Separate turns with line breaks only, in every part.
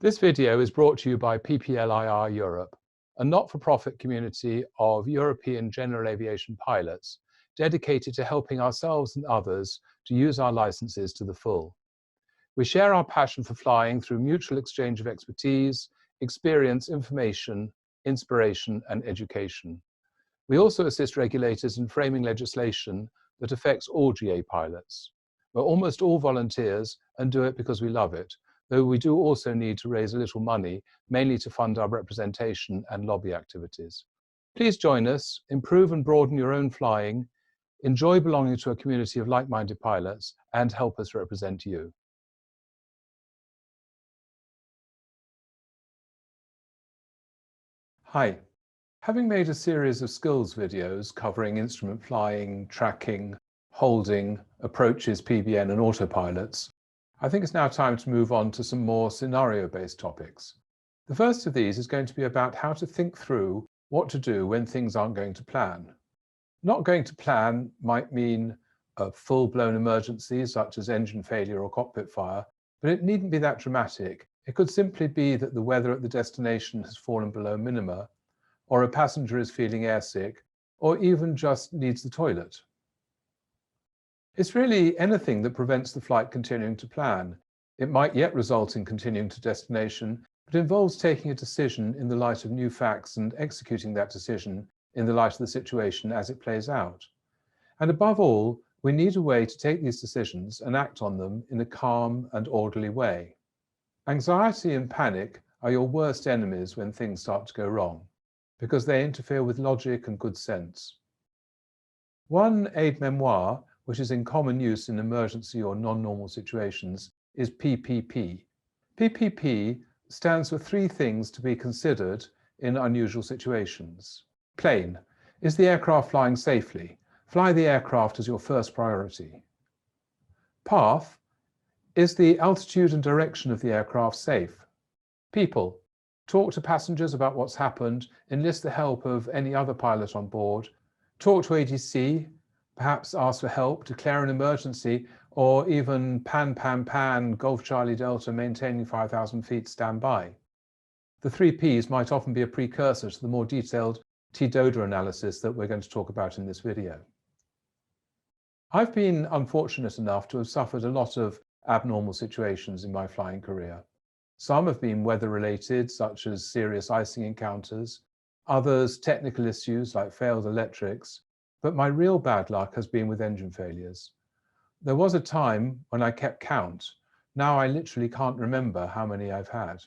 This video is brought to you by PPLIR Europe, a not-for-profit community of European general aviation pilots dedicated to helping ourselves and others to use our licenses to the full. We share our passion for flying through mutual exchange of expertise, experience, information, inspiration, and education. We also assist regulators in framing legislation that affects all GA pilots. We're almost all volunteers and do it because we love it, though we do also need to raise a little money, mainly to fund our representation and lobby activities. Please join us, improve and broaden your own flying, enjoy belonging to a community of like-minded pilots, and help us represent you. Hi. Having made a series of skills videos covering instrument flying, tracking, holding, approaches, PBN and autopilots, I think it's now time to move on to some more scenario-based topics. The first of these is going to be about how to think through what to do when things aren't going to plan. Not going to plan might mean a full-blown emergency such as engine failure or cockpit fire, but it needn't be that dramatic. It could simply be that the weather at the destination has fallen below minima, or a passenger is feeling airsick, or even just needs the toilet. It's really anything that prevents the flight continuing to plan. It might yet result in continuing to destination, but involves taking a decision in the light of new facts and executing that decision in the light of the situation as it plays out. And above all, we need a way to take these decisions and act on them in a calm and orderly way. Anxiety and panic are your worst enemies when things start to go wrong, because they interfere with logic and good sense. One aide-memoire, which is in common use in emergency or non-normal situations, is PPP. PPP stands for three things to be considered in unusual situations. Plane. Is the aircraft flying safely? Fly the aircraft as your first priority. Path. Is the altitude and direction of the aircraft safe? People. Talk to passengers about what's happened, enlist the help of any other pilot on board, talk to ADC, perhaps ask for help, declare an emergency, or even pan, Golf Charlie Delta maintaining 5,000 feet standby. The three Ps might often be a precursor to the more detailed Tdodar analysis that we're going to talk about in this video. I've been unfortunate enough to have suffered a lot of abnormal situations in my flying career. Some have been weather-related, such as serious icing encounters, others technical issues like failed electrics, but my real bad luck has been with engine failures. There was a time when I kept count. Now I literally can't remember how many I've had.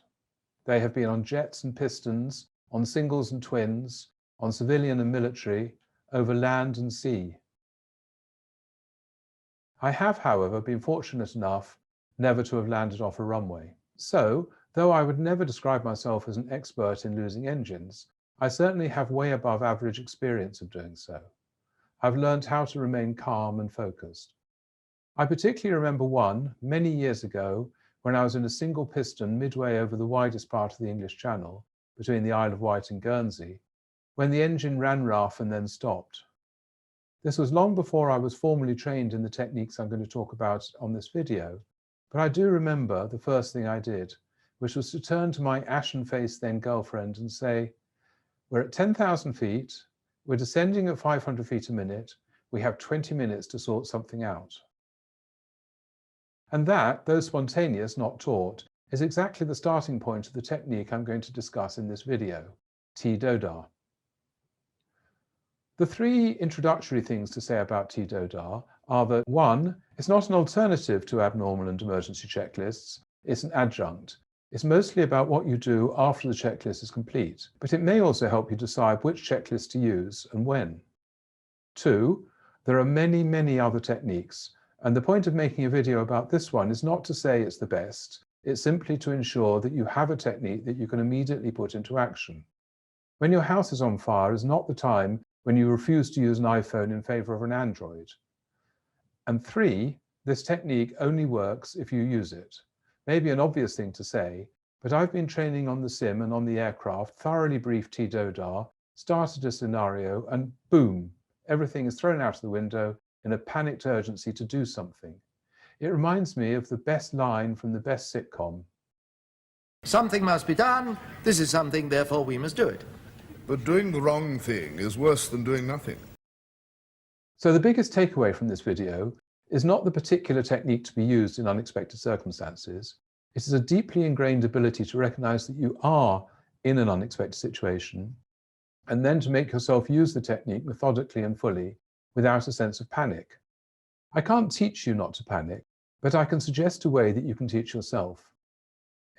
They have been on jets and pistons, on singles and twins, on civilian and military, over land and sea. I have, however, been fortunate enough never to have landed off a runway. So, though I would never describe myself as an expert in losing engines, I certainly have way above average experience of doing so. I've learned how to remain calm and focused. I particularly remember one, many years ago, when I was in a single piston midway over the widest part of the English Channel, between the Isle of Wight and Guernsey, when the engine ran rough and then stopped. This was long before I was formally trained in the techniques I'm going to talk about on this video, but I do remember the first thing I did, which was to turn to my ashen-faced then girlfriend and say, "We're at 10,000 feet, we're descending at 500 feet a minute, we have 20 minutes to sort something out." And that, though spontaneous, not taught, is exactly the starting point of the technique I'm going to discuss in this video, Tdodar. The three introductory things to say about Tdodar are that 1. It's not an alternative to abnormal and emergency checklists, it's an adjunct. It's mostly about what you do after the checklist is complete, but it may also help you decide which checklist to use and when. 2. There are many other techniques, and the point of making a video about this one is not to say it's the best, it's simply to ensure that you have a technique that you can immediately put into action. When your house is on fire is not the time when you refuse to use an iPhone in favor of an Android. And 3, this technique only works if you use it. Maybe an obvious thing to say, but I've been training on the sim and on the aircraft, thoroughly briefed Tdodar, started a scenario, and boom, everything is thrown out of the window in a panicked urgency to do something. It reminds me of the best line from the best sitcom.
Something must be done. This is something, therefore we must do it.
But doing the wrong thing is worse than doing nothing.
So the biggest takeaway from this video is not the particular technique to be used in unexpected circumstances. It is a deeply ingrained ability to recognize that you are in an unexpected situation, and then to make yourself use the technique methodically and fully without a sense of panic. I can't teach you not to panic, but I can suggest a way that you can teach yourself.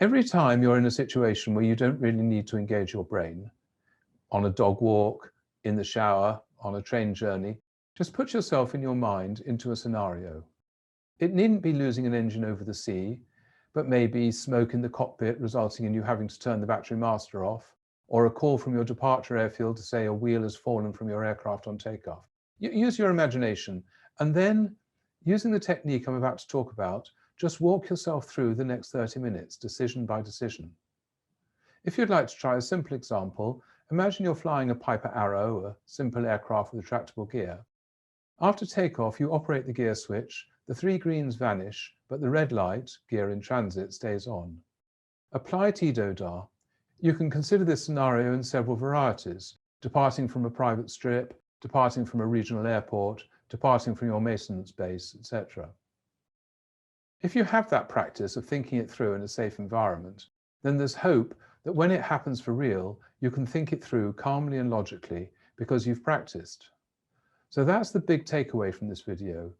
Every time you're in a situation where you don't really need to engage your brain, on a dog walk, in the shower, on a train journey, just put yourself in your mind into a scenario. It needn't be losing an engine over the sea, but maybe smoke in the cockpit resulting in you having to turn the battery master off, or a call from your departure airfield to say a wheel has fallen from your aircraft on takeoff. Use your imagination, and then, using the technique I'm about to talk about, just walk yourself through the next 30 minutes, decision by decision. If you'd like to try a simple example, imagine you're flying a Piper Arrow, a simple aircraft with retractable gear. After takeoff, you operate the gear switch, the 3 greens vanish, but the red light, gear in transit, stays on. Apply Tdodar. You can consider this scenario in several varieties, departing from a private strip, departing from a regional airport, departing from your maintenance base, etc. If you have that practice of thinking it through in a safe environment, then there's hope that when it happens for real, you can think it through calmly and logically because you've practiced. So that's the big takeaway from this video.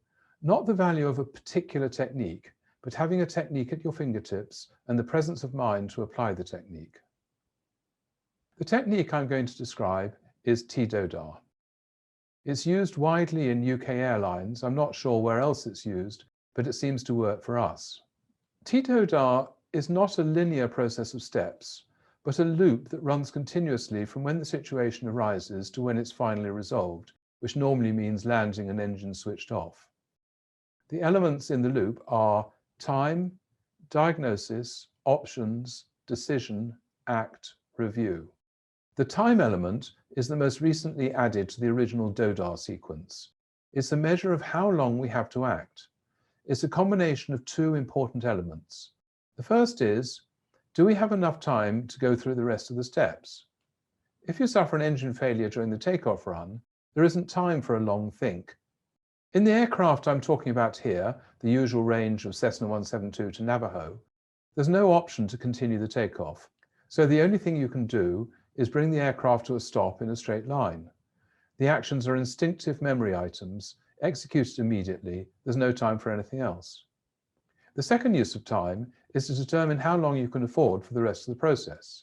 Not the value of a particular technique, but having a technique at your fingertips and the presence of mind to apply the technique. The technique I'm going to describe is Tdodar. It's used widely in UK airlines. I'm not sure where else it's used, but it seems to work for us. Tdodar is not a linear process of steps, but a loop that runs continuously from when the situation arises to when it's finally resolved, which normally means landing and engine switched off. The elements in the loop are time, diagnosis, options, decision, act, review. The time element is the most recently added to the original Dodar sequence. It's a measure of how long we have to act. It's a combination of 2 important elements. The first is, do we have enough time to go through the rest of the steps? If you suffer an engine failure during the takeoff run, there isn't time for a long think. In the aircraft I'm talking about here, the usual range of Cessna 172 to Navajo, there's no option to continue the takeoff. So the only thing you can do is bring the aircraft to a stop in a straight line. The actions are instinctive memory items, executed immediately. There's no time for anything else. The second use of time is to determine how long you can afford for the rest of the process.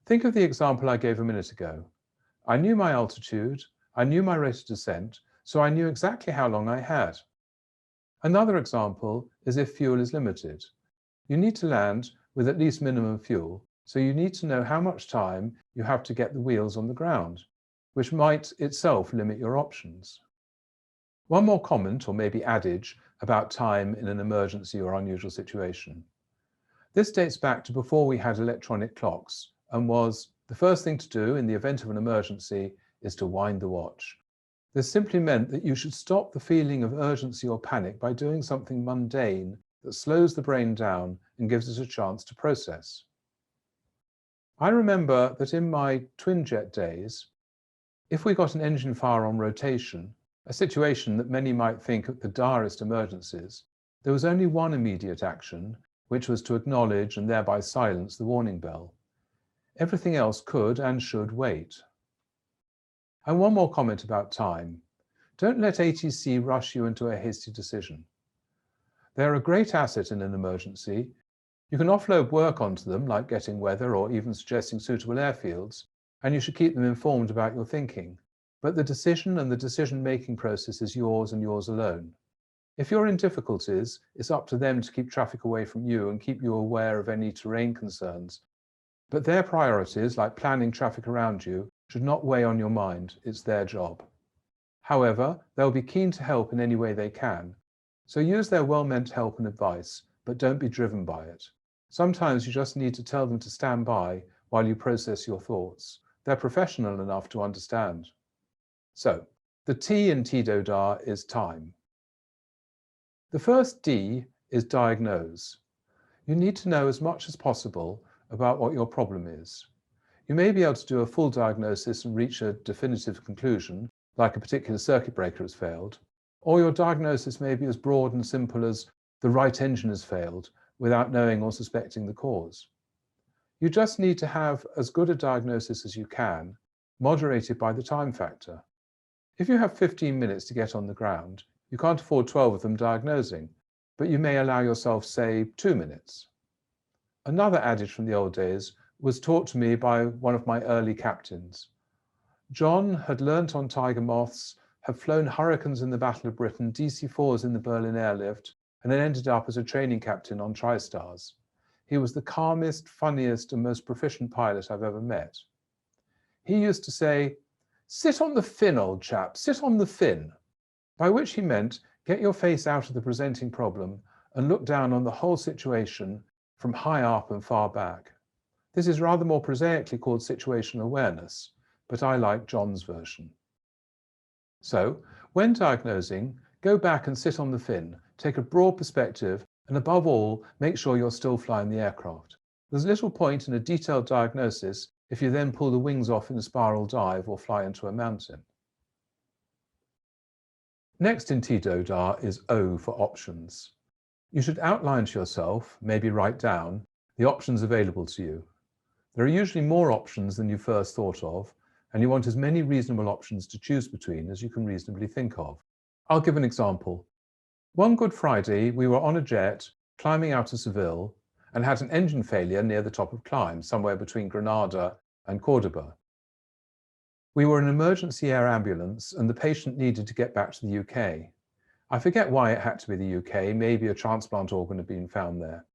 Think of the example I gave a minute ago. I knew my altitude, I knew my rate of descent, so I knew exactly how long I had. Another example is if fuel is limited. You need to land with at least minimum fuel, so you need to know how much time you have to get the wheels on the ground, which might itself limit your options. One more comment, or maybe adage, about time in an emergency or unusual situation. This dates back to before we had electronic clocks and was, the first thing to do in the event of an emergency is to wind the watch. This simply meant that you should stop the feeling of urgency or panic by doing something mundane that slows the brain down and gives it a chance to process. I remember that in my twin jet days, if we got an engine fire on rotation, a situation that many might think of the direst emergencies, there was only one immediate action, which was to acknowledge and thereby silence the warning bell. Everything else could and should wait. And one more comment about time. Don't let ATC rush you into a hasty decision. They're a great asset in an emergency. You can offload work onto them, like getting weather or even suggesting suitable airfields, and you should keep them informed about your thinking. But the decision and the decision-making process is yours and yours alone. If you're in difficulties, it's up to them to keep traffic away from you and keep you aware of any terrain concerns. But their priorities, like planning traffic around you, should not weigh on your mind. It's their job. However, they'll be keen to help in any way they can. So use their well-meant help and advice, but don't be driven by it. Sometimes you just need to tell them to stand by while you process your thoughts. They're professional enough to understand. So, the T in Tdodar is time. The first D is diagnose. You need to know as much as possible about what your problem is. You may be able to do a full diagnosis and reach a definitive conclusion, like a particular circuit breaker has failed, or your diagnosis may be as broad and simple as the right engine has failed without knowing or suspecting the cause. You just need to have as good a diagnosis as you can, moderated by the time factor. If you have 15 minutes to get on the ground, you can't afford 12 of them diagnosing, but you may allow yourself, say, 2 minutes. Another adage from the old days was taught to me by one of my early captains. John had learnt on Tiger Moths, had flown Hurricanes in the Battle of Britain, DC-4s in the Berlin airlift, and then ended up as a training captain on TriStars. He was the calmest, funniest, and most proficient pilot I've ever met. He used to say, "Sit on the fin, old chap, sit on the fin," by which he meant get your face out of the presenting problem and look down on the whole situation from high up and far back. This is rather more prosaically called situational awareness, but I like John's version. So, when diagnosing, go back and sit on the fin, take a broad perspective, and above all, make sure you're still flying the aircraft. There's little point in a detailed diagnosis if you then pull the wings off in a spiral dive or fly into a mountain. Next in TDODAR is O for options. You should outline to yourself, maybe write down, the options available to you. There are usually more options than you first thought of, and you want as many reasonable options to choose between as you can reasonably think of. I'll give an example. One Good Friday, we were on a jet, climbing out of Seville, and had an engine failure near the top of climb, somewhere between Granada and Cordoba. We were an emergency air ambulance, and the patient needed to get back to the UK. I forget why it had to be the UK, maybe a transplant organ had been found there.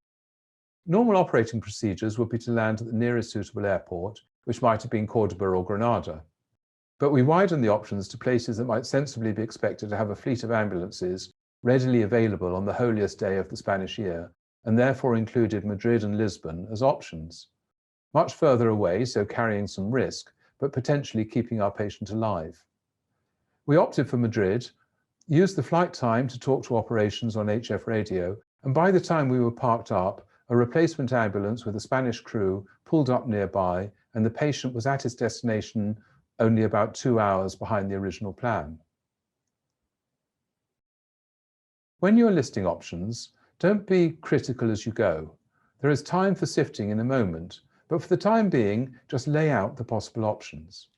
Normal operating procedures would be to land at the nearest suitable airport, which might have been Cordoba or Granada. But we widened the options to places that might sensibly be expected to have a fleet of ambulances readily available on the holiest day of the Spanish year, and therefore included Madrid and Lisbon as options. Much further away, so carrying some risk, but potentially keeping our patient alive. We opted for Madrid, used the flight time to talk to operations on HF radio, and by the time we were parked up, a replacement ambulance with a Spanish crew pulled up nearby, and the patient was at his destination only about 2 hours behind the original plan. When you're listing options, don't be critical as you go. There is time for sifting in a moment, but for the time being, just lay out the possible options.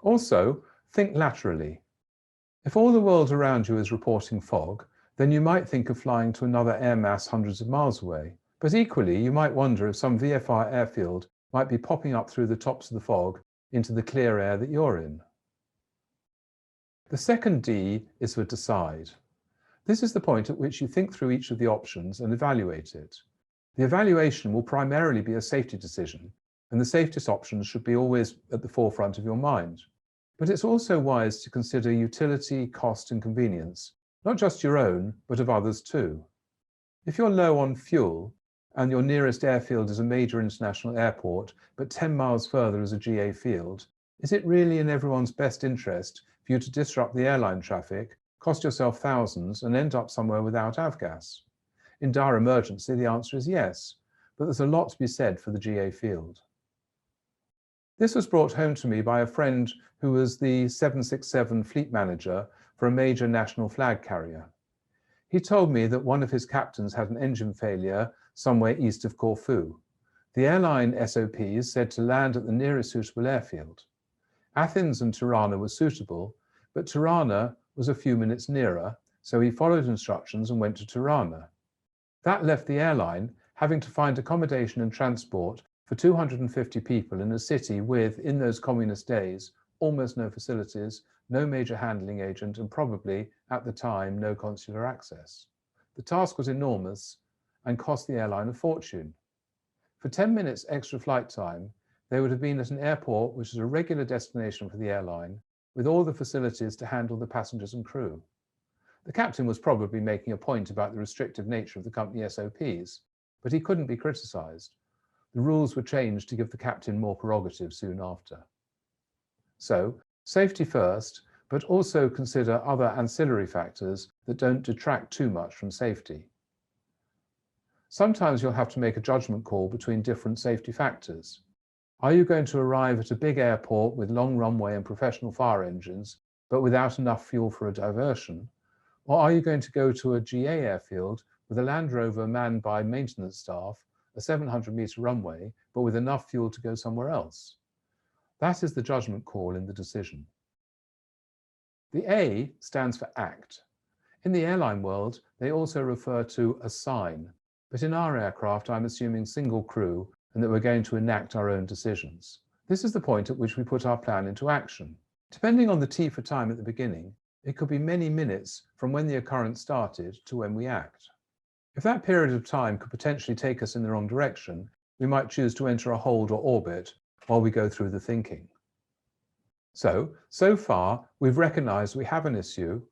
Also, think laterally. If all the world around you is reporting fog, then you might think of flying to another air mass hundreds of miles away. But equally, you might wonder if some VFR airfield might be popping up through the tops of the fog into the clear air that you're in. The second D is for decide. This is the point at which you think through each of the options and evaluate it. The evaluation will primarily be a safety decision, and the safest options should be always at the forefront of your mind. But it's also wise to consider utility, cost, and convenience, not just your own, but of others too. If you're low on fuel, and your nearest airfield is a major international airport, but 10 miles further is a GA field, is it really in everyone's best interest for you to disrupt the airline traffic, cost yourself thousands, and end up somewhere without avgas? In dire emergency, the answer is yes, but there's a lot to be said for the GA field. This was brought home to me by a friend who was the 767 fleet manager for a major national flag carrier. He told me that one of his captains had an engine failure somewhere east of Corfu. The airline SOPs said to land at the nearest suitable airfield. Athens and Tirana were suitable, but Tirana was a few minutes nearer, so he followed instructions and went to Tirana. That left the airline having to find accommodation and transport for 250 people in a city with, in those communist days, almost no facilities, no major handling agent, and probably, at the time, no consular access. The task was enormous and cost the airline a fortune. For 10 minutes extra flight time, they would have been at an airport which is a regular destination for the airline, with all the facilities to handle the passengers and crew. The captain was probably making a point about the restrictive nature of the company SOPs, but he couldn't be criticised. The rules were changed to give the captain more prerogative soon after. So, safety first, but also consider other ancillary factors that don't detract too much from safety. Sometimes you'll have to make a judgment call between different safety factors. Are you going to arrive at a big airport with long runway and professional fire engines, but without enough fuel for a diversion? Or are you going to go to a GA airfield with a Land Rover manned by maintenance staff, a 700-meter runway, but with enough fuel to go somewhere else? That is the judgment call in the decision. The A stands for ACT. In the airline world, they also refer to assign, but in our aircraft, I'm assuming single crew and that we're going to enact our own decisions. This is the point at which we put our plan into action. Depending on the T for time at the beginning, it could be many minutes from when the occurrence started to when we act. If that period of time could potentially take us in the wrong direction, we might choose to enter a hold or orbit while we go through the thinking. So far, we've recognized we have an issue.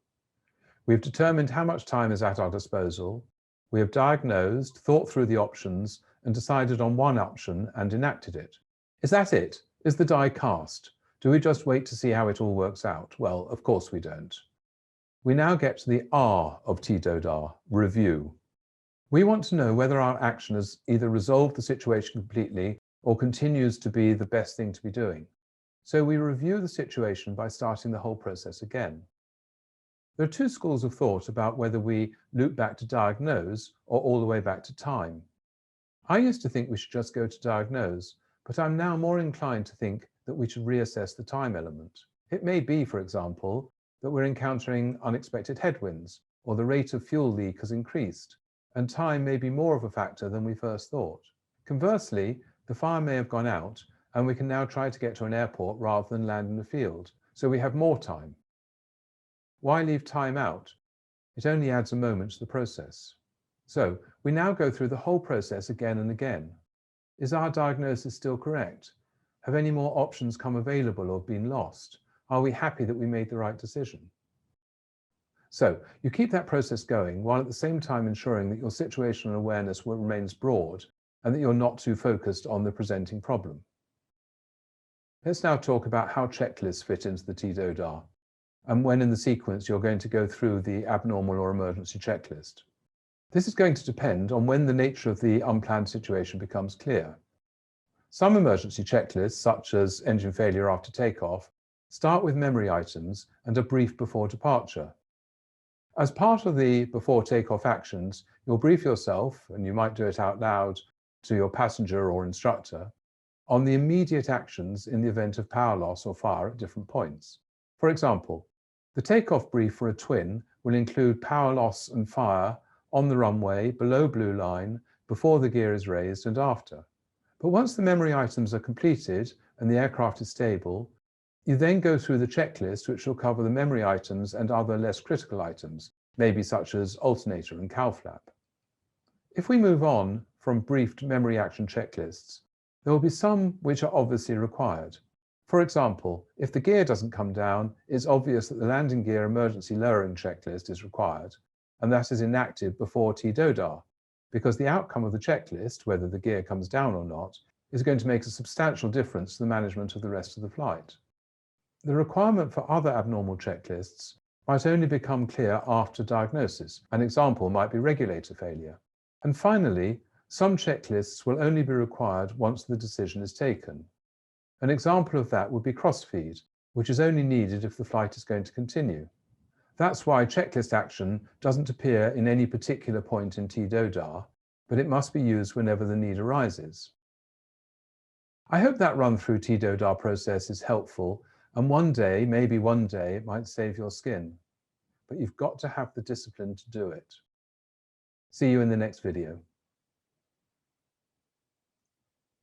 We've determined how much time is at our disposal. We have diagnosed, thought through the options, and decided on one option and enacted it. Is that it? Is the die cast? Do we just wait to see how it all works out? Well, of course we don't. We now get to the R of TDODAR, review. We want to know whether our action has either resolved the situation completely or continues to be the best thing to be doing. So we review the situation by starting the whole process again. There are two schools of thought about whether we loop back to diagnose or all the way back to time. I used to think we should just go to diagnose, but I'm now more inclined to think that we should reassess the time element. It may be, for example, that we're encountering unexpected headwinds, or the rate of fuel leak has increased, and time may be more of a factor than we first thought. Conversely, the fire may have gone out, and we can now try to get to an airport rather than land in a field, so we have more time. Why leave time out? It only adds a moment to the process. So we now go through the whole process again and again. Is our diagnosis still correct? Have any more options come available or been lost? Are we happy that we made the right decision? So you keep that process going while at the same time ensuring that your situational awareness remains broad and that you're not too focused on the presenting problem. Let's now talk about how checklists fit into the TDODAR and when in the sequence you're going to go through the abnormal or emergency checklist. This is going to depend on when the nature of the unplanned situation becomes clear. Some emergency checklists, such as engine failure after takeoff, start with memory items and are brief before departure. As part of the before takeoff actions, you'll brief yourself, and you might do it out loud to your passenger or instructor, on the immediate actions in the event of power loss or fire at different points. For example, the takeoff brief for a twin will include power loss and fire on the runway, below blue line, before the gear is raised and after. But once the memory items are completed and the aircraft is stable, you then go through the checklist, which will cover the memory items and other less critical items, maybe such as alternator and cowl flap. If we move on from briefed memory action checklists, there will be some which are obviously required. For example, if the gear doesn't come down, it's obvious that the landing gear emergency lowering checklist is required, and that is enacted before TDODAR, because the outcome of the checklist, whether the gear comes down or not, is going to make a substantial difference to the management of the rest of the flight. The requirement for other abnormal checklists might only become clear after diagnosis. An example might be regulator failure. And finally, some checklists will only be required once the decision is taken. An example of that would be crossfeed, which is only needed if the flight is going to continue. That's why checklist action doesn't appear in any particular point in TDODAR, but it must be used whenever the need arises. I hope that run through TDODAR process is helpful, and one day, maybe one day, it might save your skin. But you've got to have the discipline to do it. See you in the next video.